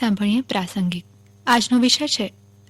સાંભળીએ પ્રાસંગિક. આજનો વિષય છે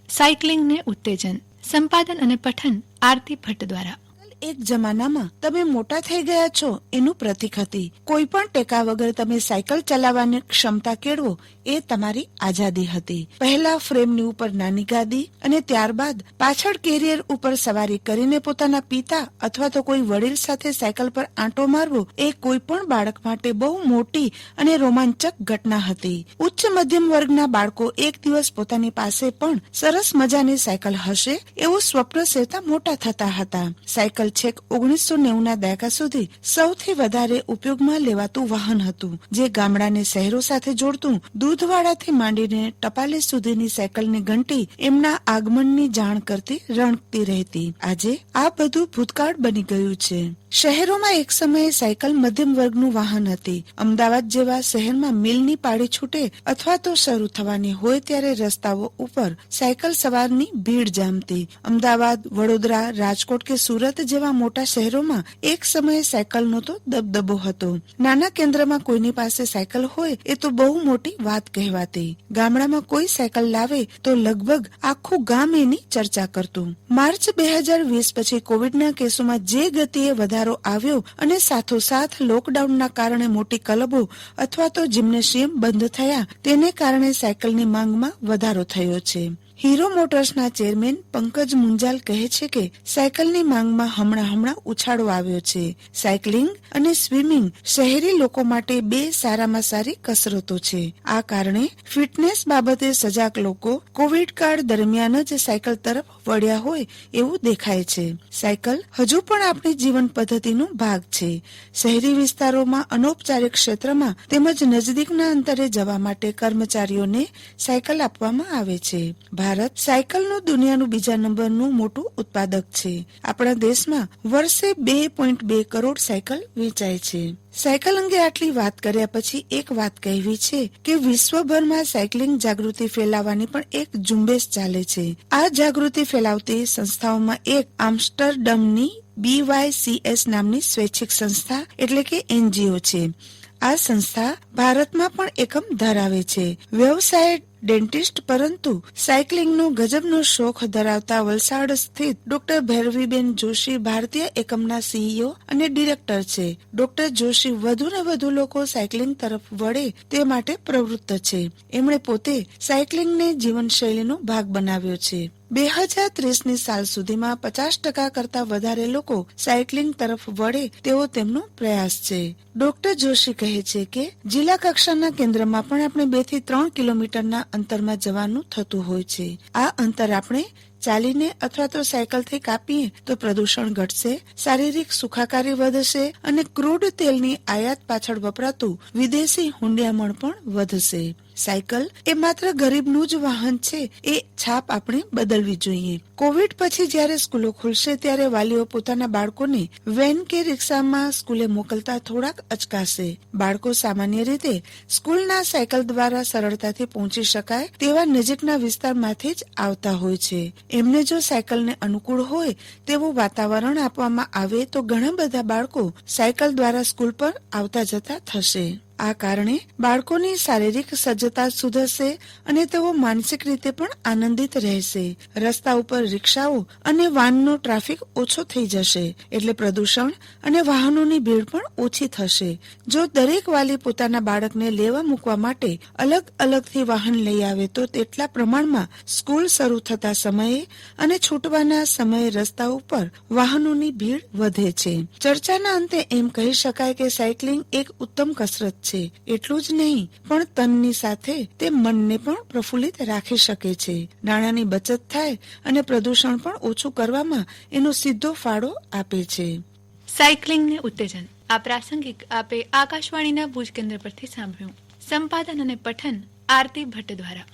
સાયકલિંગને ઉત્તેજન. સંપાદન અને પઠન આરતી ભટ્ટ દ્વારા. એક જમાનામાં તમે મોટા થઈ ગયા છો એનું પ્રતીક હતી. કોઈ પણ ટેકા વગર તમે સાયકલ ચલાવવાની ક્ષમતા કેળવો એ તમારી આઝાદી હતી. પહેલા ફ્રેમની ઉપર નાની ગાદી અને ત્યારબાદ પાછળ કેરિયર ઉપર સવારી કરીને પોતાના પિતા અથવા તો કોઈ વડીલ સાથે સાયકલ પર આંટો મારવો એ કોઈ પણ બાળક માટે બહુ મોટી અને રોમાંચક ઘટના હતી. ઉચ્ચ મધ્યમ વર્ગના બાળકો એક દિવસ પોતાની પાસે પણ સરસ મજાની સાયકલ હશે એવું સ્વપ્ન સેવતા મોટા થતા હતા. સાયકલ છેક 1990ના દાયકા સુધી સૌથી વધારે ઉપયોગમાં લેવાતું વાહન હતું, જે ગામડાને શહેરો સાથે જોડતું દૂધવાળાથી માંડીને ટપાલી સુધીની સાયકલની ઘંટી એમના આગમનની જાણ કરતી રણકતી રહેતી. આજે આ બધું ભૂતકાળ બની ગયું છે. શહેરોમાં એક સમયે સાયકલ મધ્યમ વર્ગનું વાહન હતી. અમદાવાદ જેવા શહેરમાં મિલની પાળી છૂટે અથવા તો શરૂ થવાની હોય ત્યારે રસ્તાઓ ઉપર સાયકલ સવારની ભીડ જામતી. અમદાવાદ, વડોદરા, રાજકોટ કે સુરત જેવા મોટા શહેરોમાં એક સમયે સાયકલનો તો દબદબો હતો. નાના કેન્દ્રમાં કોઈની પાસે સાયકલ હોય એ તો બહુ મોટી વાત કહેવાતી. ગામડામાં કોઈ સાયકલ લાવે તો લગભગ આખું ગામ એની ચર્ચા કરતું. માર્ચ 2020 પછી કોવિડના કેસોમાં જે ગતિએ વધારો આવ્યો અને સાથોસાથ લોકડાઉનના કારણે મોટી ક્લબો અથવા તો જિમ્નેશિયમ બંધ થયા, તેને કારણે સાયકલની માંગમાં વધારો થયો છે. હીરો મોટર્સના ચેરમેન પંકજ મુંજાલ કહે છે કે સાયકલની માંગમાં હમણાં ઉછાળો આવ્યો છે. સાયકલિંગ અને સ્વિમિંગ શહેરી લોકો માટે બે સારામાં સારી કસરતો છે. આ કારણે ફિટનેસ બાબતે સજાગ લોકો કોવિડ કાળ દરમિયાન જ સાયકલ તરફ વળ્યા હોય એવું દેખાય છે. સાયકલ હજુ પણ આપણી જીવન પદ્ધતિનો ભાગ છે. શહેરી વિસ્તારોમાં અનૌપચારિક ક્ષેત્રમાં તેમજ નજદીકના અંતરે જવા માટે કર્મચારીઓને સાયકલ આપવામાં આવે છે. ભારત સાયકલનું દુનિયાનું બીજા નંબરનું મોટું ઉત્પાદક છે. આપણા દેશમાં વર્ષે 2.2 કરોડ સાયકલ વેચાય છે. સાયકલ અંગે આટલી વાત કર્યા પછી એક વાત કહેવી છે કે વિશ્વભરમાં સાયકલિંગ જાગૃતિ ફેલાવવાની પણ એક ઝુંબેશ ચાલે છે. આ જાગૃતિ ફેલાવતી સંસ્થાઓમાં એક આમ્સ્ટરડમની BYCS નામની સ્વૈચ્છિક સંસ્થા એટલે કે NGO છે. આ સંસ્થા ભારતમાં પણ એકમ ધરાવે છે. વ્યવસાય ડેન્ટિસ્ટ પરંતુ સાયકલિંગનો ગજબનો શોખ ધરાવતા વલસાડ સ્થિત ડોક્ટર ભૈરવીબેન જોશી ભારતીય એકમના CEO અને ડિરેક્ટર છે. ડોક્ટર જોશી વધુ ને વધુ લોકો સાયકલિંગ તરફ વળે તે માટે પ્રવૃત્ત છે. એમણે પોતે સાયકલિંગને જીવનશૈલીનો ભાગ બનાવ્યો છે. 2030ની સાલ સુધીમાં 50% કરતા વધારે લોકો સાયકલિંગ તરફ વળે તેવો તેમનો પ્રયાસ છે. ડોક્ટર જોશી કહે છે કે જિલ્લા કક્ષાના કેન્દ્રમાં પણ આપણે 2 થી 3 કિલોમીટરના અંતરમાં જવાનું થતું હોય છે. આ અંતર આપણે ચાલીને અથવા તો સાયકલથી કાપીએ તો પ્રદૂષણ ઘટશે, શારીરિક સુખાકારી વધશે અને ક્રૂડ તેલની આયાત પાછળ વપરાતું વિદેશી હુંડિયામણ પણ વધશે. સાયકલ એ માત્ર ગરીબનું જ વાહન છે એ છાપ આપણે બદલવી જોઈએ. કોવિડ પછી જ્યારે સ્કૂલો ખુલશે ત્યારે વાલીઓ પોતાના બાળકોને વેન કે રિક્ષામાં સ્કૂલે મોકલતા થોડાક અચકાશે. બાળકો સામાન્ય રીતે સ્કૂલના સાયકલ દ્વારા સરળતાથી પહોંચી શકાય તેવા નજીકના વિસ્તારમાંથી જ આવતા હોય છે. એમને જો સાયકલને અનુકૂળ હોય તેવું વાતાવરણ આપવામાં આવે તો ઘણા બધા બાળકો સાયકલ દ્વારા સ્કૂલ પર આવતા જતા થશે. આ કારણે બાળકોની શારીરિક સજ્જતા સુધરશે અને તેઓ માનસિક રીતે પણ આનંદિત રહેશે. રસ્તા ઉપર રિક્ષાઓ અને વાનનો ટ્રાફિક ઓછો થઈ જશે એટલે પ્રદૂષણ અને વાહનોની ભીડ પણ ઓછી થશે. જો દરેક વાલી પોતાના બાળકને લેવા મૂકવા માટે અલગ અલગથી વાહન લઈ આવે તો તેટલા પ્રમાણમાં સ્કૂલ શરૂ થતા સમયે અને છૂટવાના સમયે રસ્તા ઉપર વાહનોની ભીડ વધે છે. ચર્ચાના અંતે એમ કહી શકાય કે સાયકલિંગ એક ઉત્તમ કસરત છે. એટલું જ નહીં પણ તનની સાથે તે મનને પણ પ્રફુલ્લિત રાખી શકે છે. નાણાંની બચત થાય અને પ્રદૂષણ પણ ઓછું કરવામાં એનો સીધો ફાળો આપે છે. સાયકલિંગને ઉત્તેજન. આ પ્રાસંગિક આપે આકાશવાણીના ભુજ કેન્દ્ર પરથી સાંભળ્યું. સંપાદન અને પઠન આરતી ભટ્ટ દ્વારા.